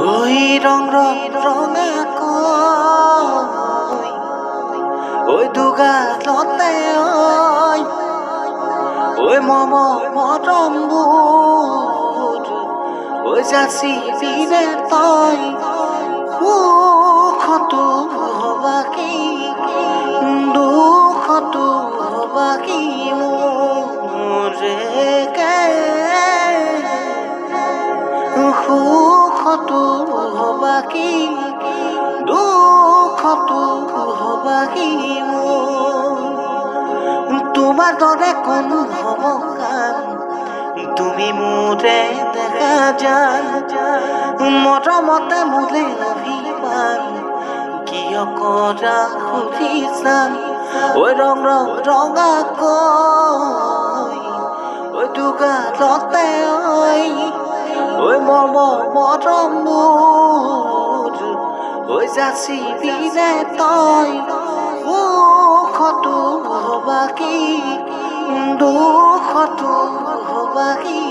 ওই রং রং রঙা কই ওই দুগালতে ওই মম মরম্বুর ওই যাচি দিনে তই সুখতো হবাকি দুখতো হবাকি মোরে কে সুখতো হবাকি দুখতো হবাকি তোমার দরে কোন হব গান তুমি মোরে দেখা যান মৰমতে মোলে অভিমান কিয় কৰা সুধিছান ঐ ৰং ৰং ৰঙা কৈ ঐ দুগালতে ঐ মম মৰমবোৰ ঐ যাচি দিনে তই সুখতো হবাকি দুখতো হবাকি